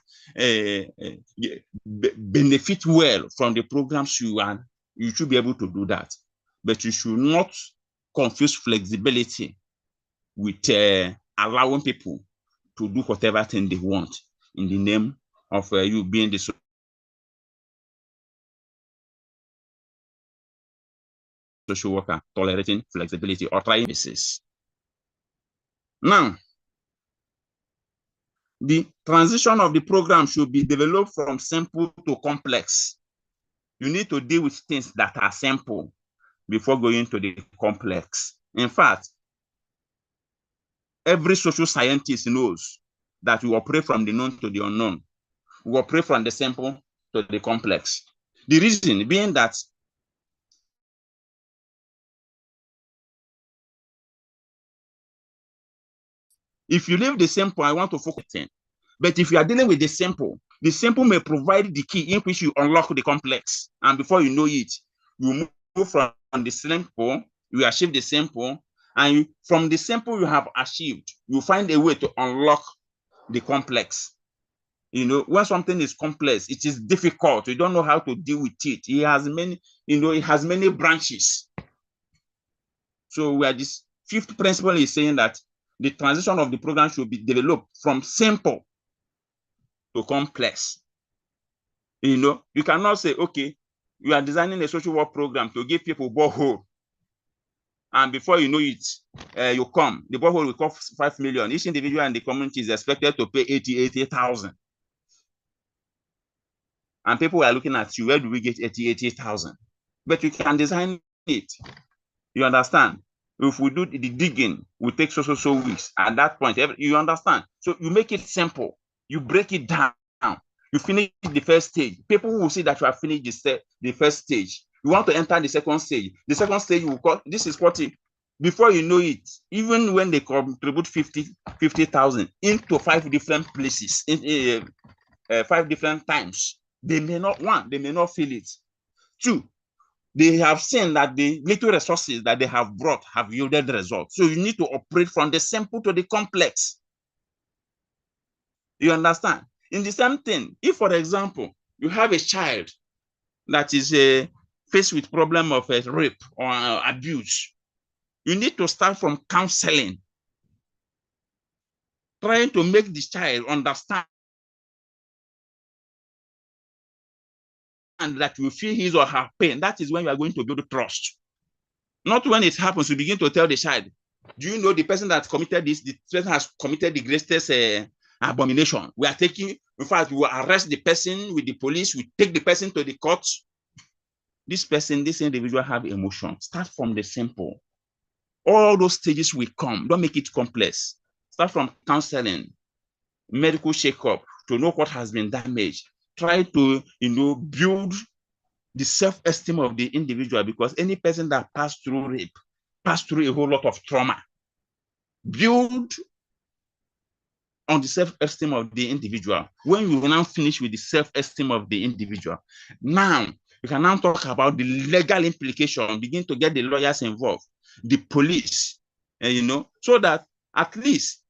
benefit well from the programs you are, you should be able to do that. But you should not confuse flexibility with allowing people to do whatever thing they want in the name of you being the social worker, tolerating flexibility or trying basis. Now, the transition of the program should be developed from simple to complex. You need to deal with things that are simple before going to the complex. In fact, every social scientist knows that we operate from the known to the unknown. We operate from the simple to the complex. The reason being that if you leave the simple, I want to focus on. But if you are dealing with the simple may provide the key in which you unlock the complex. And before you know it, you move from the simple, you achieve the simple, and from the simple you have achieved, you find a way to unlock the complex. You know, when something is complex, it is difficult. You don't know how to deal with it. It has many, it has many branches. So where this fifth principle is saying that the transition of the program should be developed from simple to complex. You cannot say, okay, you are designing a social work program to give people borehole, and before you know it, you come, the borehole will cost 5 million. Each individual in the community is expected to pay 80,000. And people are looking at you, where do we get 80,000? But you can design it. You understand? If we do the digging, we take so weeks. At that point, you understand? So you make it simple. You break it down. You finish the first stage. People will see that you have finished the first stage. You want to enter the second stage. The second stage will call, this is 40. Before you know it, even when they contribute 50,000 into 5 different places, 5 different times, they may not feel it. 2, they have seen that the little resources that they have brought have yielded results. So you need to operate from the simple to the complex. You understand? In the same thing, if, for example, you have a child that is faced with problem of rape or abuse, you need to start from counseling, trying to make the child understand that you feel his or her pain. That is when you are going to build trust. Not when it happens, you begin to tell the child, Do you know the person that committed this? The person has committed the greatest abomination. We are taking, in fact, we will arrest the person with the police. We take the person to the court. This person, this individual have emotion. Start from the simple. All those stages will come. Don't make it complex. Start from counseling, medical checkup to know what has been damaged. Try to, build the self-esteem of the individual, because any person that passed through rape, passed through a whole lot of trauma. Build on the self-esteem of the individual. When you now finish with the self-esteem of the individual, now you can now talk about the legal implication, begin to get the lawyers involved, the police, so that at least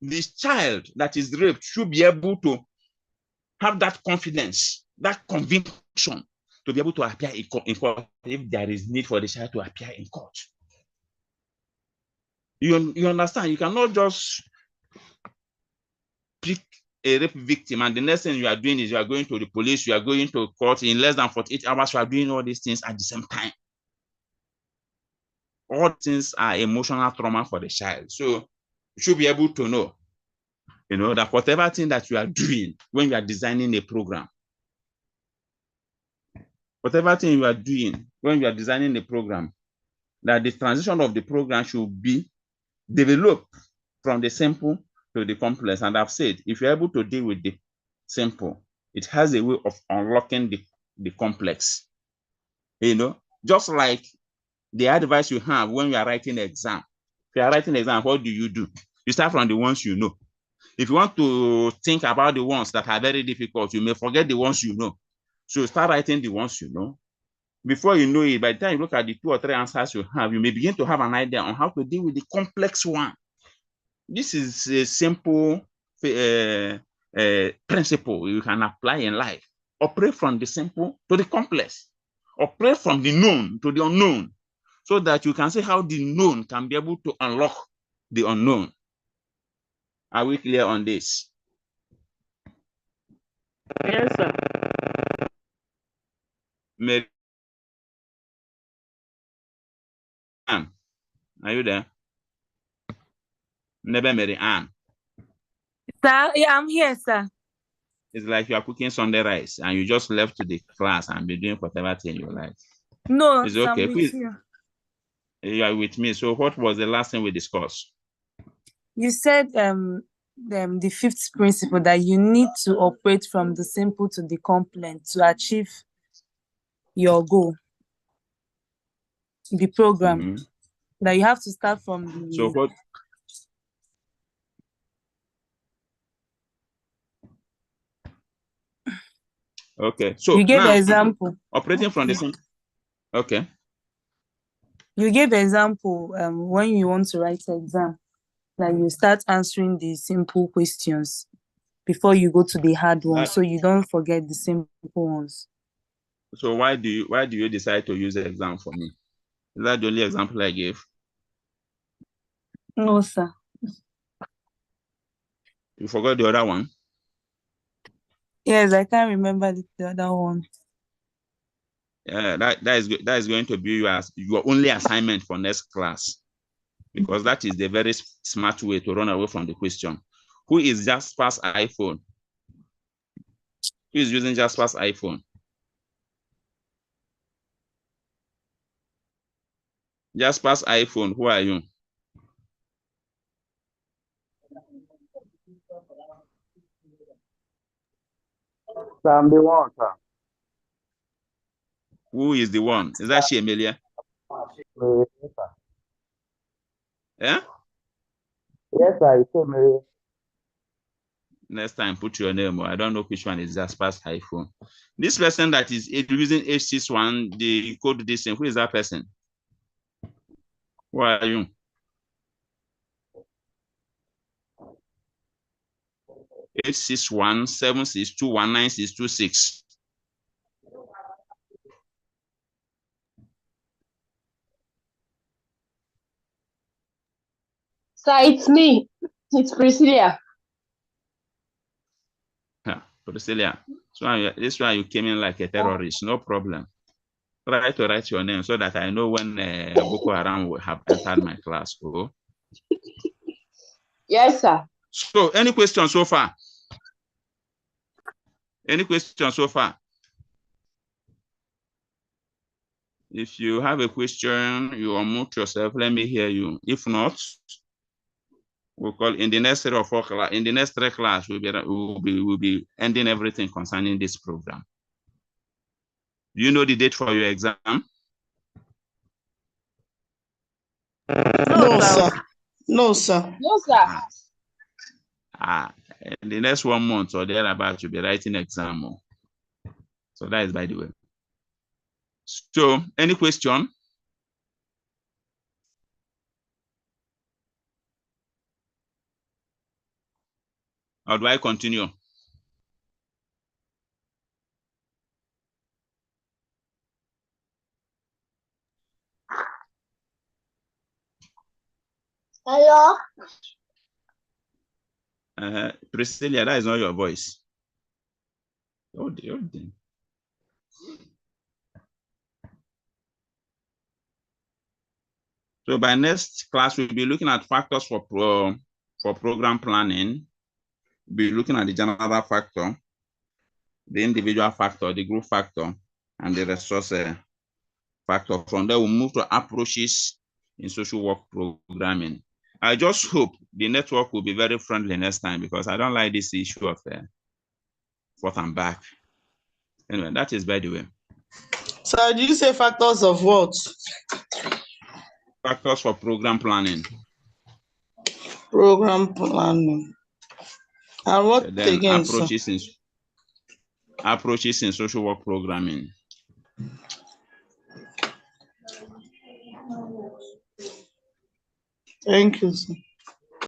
this child that is raped should be able to have that confidence, that conviction to be able to appear in court if there is need for the child to appear in court. You understand? You cannot just pick a rape victim and the next thing you are doing is you are going to the police, you are going to court in less than 48 hours, you are doing all these things at the same time. All things are emotional trauma for the child. So you should be able to know, that whatever thing that you are doing when you are designing a program, whatever thing you are doing when you are designing a program, that the transition of the program should be developed from the simple to the complex. And I've said, if you're able to deal with the simple, it has a way of unlocking the complex. Just like the advice you have when you are writing an exam. If you are writing an exam, what do? You start from the ones you know. If you want to think about the ones that are very difficult, you may forget the ones you know. So start writing the ones you know. Before you know it, by the time you look at the 2 or 3 answers you have, you may begin to have an idea on how to deal with the complex one. This is a simple principle you can apply in life. Operate from the simple to the complex. Operate from the known to the unknown, so that you can see how the known can be able to unlock the unknown. Are we clear on this? Yes, sir. Mary Ann, are you there? Never Mary Ann. Sir, yeah, I'm here, sir. It's like you are cooking Sunday rice and you just left to the class and be doing whatever thing you like. No, It's sir, okay. I'm with you. You are with me. So what was the last thing we discussed? You said the 5th principle, that you need to operate from the simple to the complex to achieve your goal, the program. That you have to start from the... So what? Okay. So you gave now, an example. Operating from the simple. Okay. You gave an example when you want to write an exam, that you start answering the simple questions before you go to the hard ones, so you don't forget the simple ones. So why do you decide to use the exam for me? Is that the only example I gave? No, sir. You forgot the other one? Yes, I can't remember the other one. Yeah, that is going to be your only assignment for next class, because that is the very smart way to run away from the question. Who is Jasper's iPhone? Who is using Jasper's iPhone? Jasper's iPhone, who are you? I'm the one, sir. Who is the one? Is that she, Amelia? Yes, sir. Yeah? Yes, sir. It's Mary. Next time, put your name. I don't know which one is Jasper's iPhone. This person that is using H61, the code this thing, who is that person? Who are you? H6176219626. Sir, it's me. It's Priscilla. Yeah, Priscilla. So this one you came in like a terrorist, no problem. Try to write your name so that I know when Boko Haram will have entered my class. Oh. Yes, sir. So, any questions so far? Any questions so far? If you have a question, you unmute yourself. Let me hear you. If not, we'll call in the next 3 or 4 class. In the next 3 class, we'll be ending everything concerning this program. Do you know the date for your exam? No, sir. No, sir. No, sir. In the next 1 month or thereabout, you'll be writing exam. So that is by the way. So, any question? Or do I continue? Hello? Priscilla, that is not your voice. Oh, dear. So by next class, we'll be looking at factors for program planning. We'll be looking at the general factor, the individual factor, the group factor, and the resource factor. From there, we'll move to approaches in social work programming. I just hope the network will be very friendly next time because I don't like this issue of forth and back. Anyway, that is by the way. So did you say factors of what? Factors for program planning. Program planning. And what Then again, approaches in social work programming. Thank you, sir.